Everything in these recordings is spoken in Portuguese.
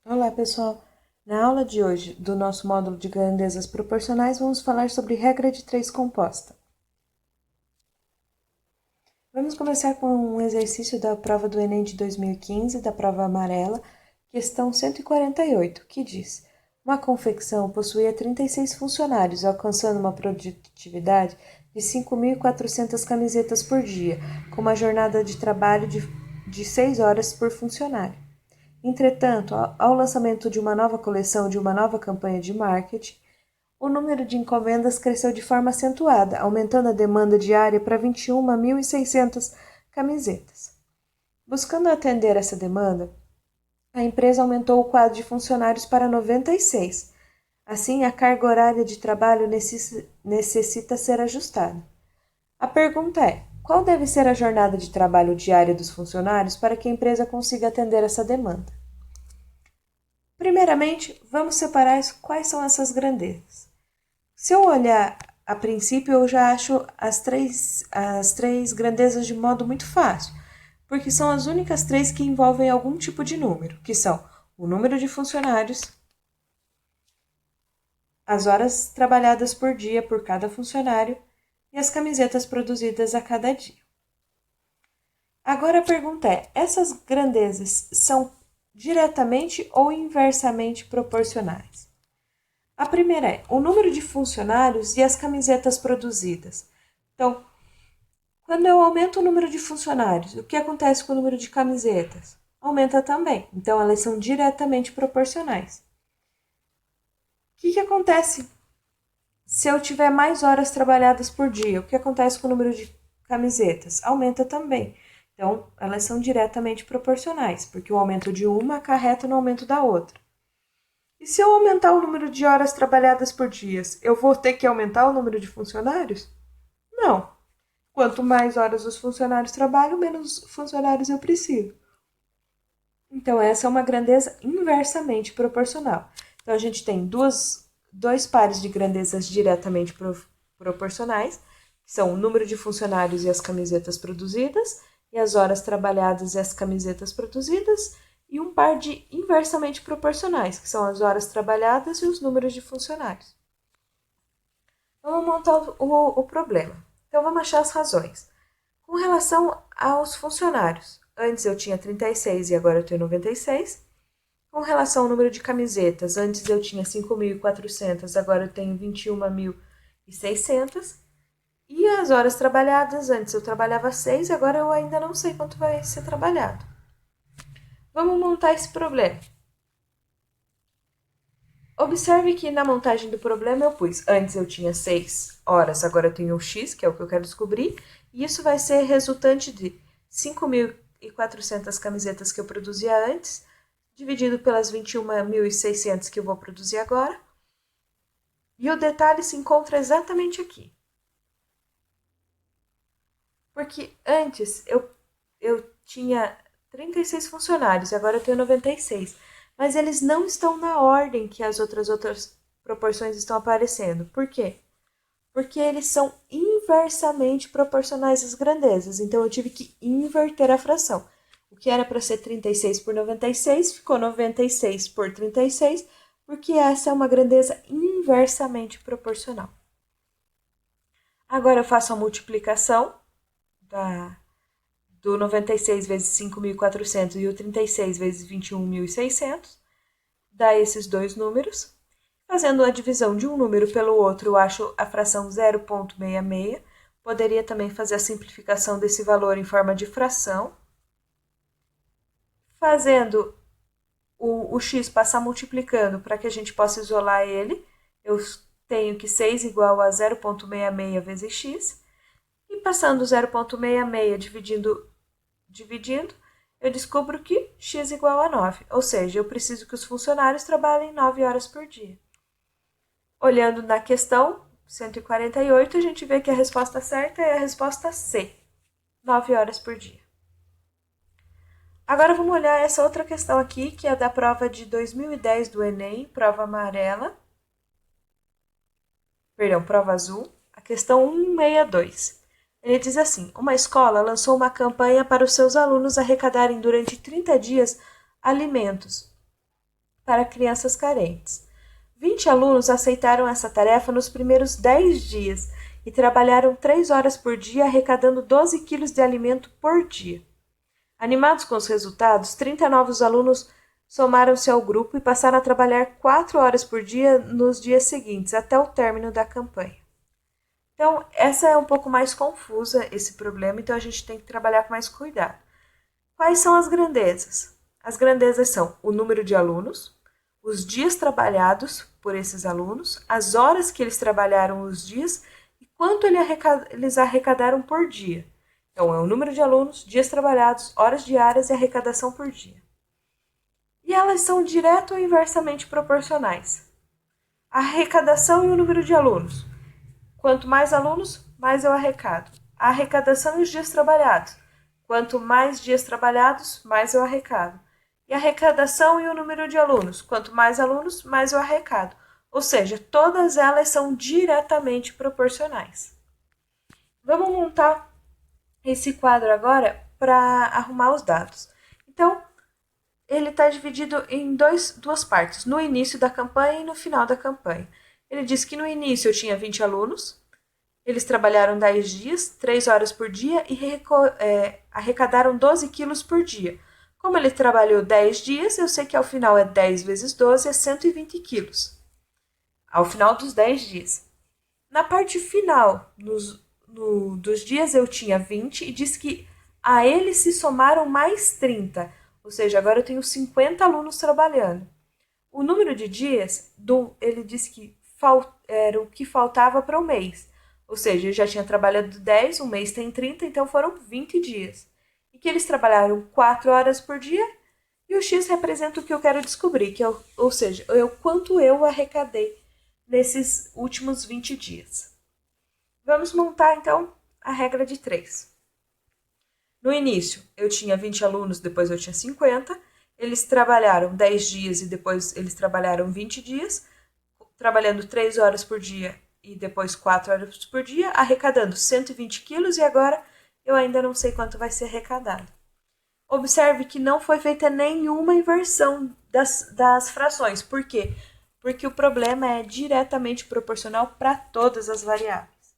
Olá, pessoal! Na aula de hoje do nosso módulo de grandezas proporcionais, vamos falar sobre regra de 3 composta. Vamos começar com um exercício da prova do Enem de 2015, da prova amarela, questão 148, que diz: uma confecção possuía 36 funcionários, alcançando uma produtividade de 5.400 camisetas por dia, com uma jornada de trabalho de 6 horas por funcionário. Entretanto, ao lançamento de uma nova coleção de uma nova campanha de marketing, o número de encomendas cresceu de forma acentuada, aumentando a demanda diária para 21.600 camisetas. Buscando atender essa demanda, a empresa aumentou o quadro de funcionários para 96. Assim, a carga horária de trabalho necessita ser ajustada. A pergunta é: qual deve ser a jornada de trabalho diária dos funcionários para que a empresa consiga atender essa demanda? Primeiramente, vamos separar quais são essas grandezas. Se eu olhar a princípio, eu já acho as três grandezas de modo muito fácil, porque são as únicas três que envolvem algum tipo de número, que são o número de funcionários, as horas trabalhadas por dia por cada funcionário e as camisetas produzidas a cada dia. Agora a pergunta é: essas grandezas são diretamente ou inversamente proporcionais? A primeira é o número de funcionários e as camisetas produzidas. Então, quando eu aumento o número de funcionários, o que acontece com o número de camisetas? Aumenta também. Então, elas são diretamente proporcionais. O que acontece se eu tiver mais horas trabalhadas por dia? O que acontece com o número de camisetas? Aumenta também. Então, elas são diretamente proporcionais, porque o aumento de uma acarreta no aumento da outra. E se eu aumentar o número de horas trabalhadas por dia, eu vou ter que aumentar o número de funcionários? Não. Quanto mais horas os funcionários trabalham, menos funcionários eu preciso. Então, essa é uma grandeza inversamente proporcional. Então, a gente tem dois pares de grandezas diretamente proporcionais, que são o número de funcionários e as camisetas produzidas, e as horas trabalhadas e as camisetas produzidas, e um par de inversamente proporcionais, que são as horas trabalhadas e os números de funcionários. Vamos montar o problema. Então, vamos achar as razões. Com relação aos funcionários, antes eu tinha 36 e agora eu tenho 96. Com relação ao número de camisetas, antes eu tinha 5.400, agora eu tenho 21.600. E as horas trabalhadas, antes eu trabalhava 6, agora eu ainda não sei quanto vai ser trabalhado. Vamos montar esse problema. Observe que na montagem do problema eu pus, antes eu tinha 6 horas, agora eu tenho x, que é o que eu quero descobrir, e isso vai ser resultante de 5.400 camisetas que eu produzia antes, dividido pelas 21.600 que eu vou produzir agora. E o detalhe se encontra exatamente aqui. Porque antes eu tinha 36 funcionários, agora eu tenho 96. Mas eles não estão na ordem que as outras proporções estão aparecendo. Por quê? Porque eles são inversamente proporcionais às grandezas. Então, eu tive que inverter a fração. O que era para ser 36 por 96 ficou 96 por 36, porque essa é uma grandeza inversamente proporcional. Agora eu faço a multiplicação do 96 vezes 5.400 e o 36 vezes 21.600, dá esses dois números. Fazendo a divisão de um número pelo outro, eu acho a fração 0,66. Poderia também fazer a simplificação desse valor em forma de fração. Fazendo o x passar multiplicando para que a gente possa isolar ele, eu tenho que 6 igual a 0,66 vezes x. E passando 0,66 dividindo, eu descubro que x igual a 9. Ou seja, eu preciso que os funcionários trabalhem 9 horas por dia. Olhando na questão 148, a gente vê que a resposta certa é a resposta C, 9 horas por dia. Agora vamos olhar essa outra questão aqui, que é da prova de 2010 do Enem, prova amarela. Perdão, prova azul. A questão 162. Ele diz assim: uma escola lançou uma campanha para os seus alunos arrecadarem durante 30 dias alimentos para crianças carentes. 20 alunos aceitaram essa tarefa nos primeiros 10 dias e trabalharam 3 horas por dia, arrecadando 12 quilos de alimento por dia. Animados com os resultados, 30 novos alunos somaram-se ao grupo e passaram a trabalhar 4 horas por dia nos dias seguintes, até o término da campanha. Então, essa é um pouco mais confusa, esse problema, então a gente tem que trabalhar com mais cuidado. Quais são as grandezas? As grandezas são o número de alunos, os dias trabalhados por esses alunos, as horas que eles trabalharam os dias e quanto eles arrecadaram por dia. Então, é o número de alunos, dias trabalhados, horas diárias e arrecadação por dia. E elas são direto ou inversamente proporcionais. A arrecadação e o número de alunos. Quanto mais alunos, mais eu arrecado. A arrecadação e os dias trabalhados. Quanto mais dias trabalhados, mais eu arrecado. E a arrecadação e o número de alunos. Quanto mais alunos, mais eu arrecado. Ou seja, todas elas são diretamente proporcionais. Vamos montar esse quadro agora para arrumar os dados. Então, ele está dividido em duas partes, no início da campanha e no final da campanha. Ele diz que no início eu tinha 20 alunos, eles trabalharam 10 dias, 3 horas por dia e arrecadaram 12 quilos por dia. Como ele trabalhou 10 dias, eu sei que ao final é 10 vezes 12, é 120 quilos. Ao final dos 10 dias. Na parte final dos dias eu tinha 20 e diz que a eles se somaram mais 30. Ou seja, agora eu tenho 50 alunos trabalhando. O número de dias, ele disse que era o que faltava para o mês. Ou seja, eu já tinha trabalhado 10, um mês tem 30, então foram 20 dias. E que eles trabalharam 4 horas por dia, e o X representa o que eu quero descobrir, ou seja, quanto eu arrecadei nesses últimos 20 dias. Vamos montar, então, a regra de 3. No início, eu tinha 20 alunos, depois eu tinha 50. Eles trabalharam 10 dias e depois eles trabalharam 20 dias, trabalhando 3 horas por dia e depois 4 horas por dia, arrecadando 120 quilos e agora eu ainda não sei quanto vai ser arrecadado. Observe que não foi feita nenhuma inversão das frações. Por quê? Porque o problema é diretamente proporcional para todas as variáveis.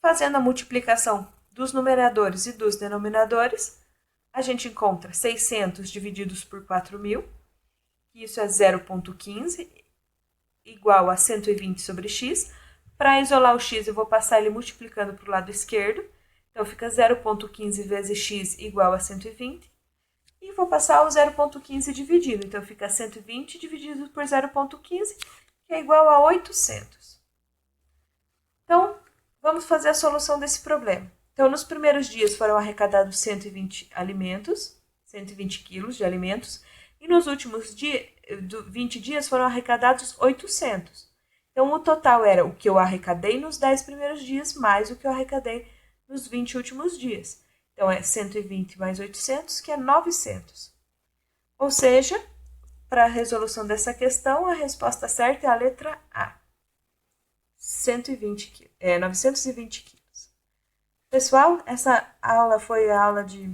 Fazendo a multiplicação dos numeradores e dos denominadores, a gente encontra 600 divididos por 4.000, isso é 0,15, igual a 120 sobre x. Para isolar o x, eu vou passar ele multiplicando para o lado esquerdo, então fica 0,15 vezes x igual a 120. E vou passar o 0,15 dividido, então fica 120 dividido por 0,15, que é igual a 800. Então, vamos fazer a solução desse problema. Então, nos primeiros dias foram arrecadados 120 quilos de alimentos, e nos últimos 20 dias foram arrecadados 800. Então, o total era o que eu arrecadei nos 10 primeiros dias, mais o que eu arrecadei nos 20 últimos dias. Então, é 120 mais 800, que é 900. Ou seja, para a resolução dessa questão, a resposta certa é a letra A. 920 quilos. Pessoal, essa aula foi a aula de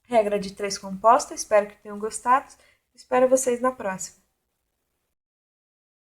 regra de 3 composta. Espero que tenham gostado. Espero vocês na próxima.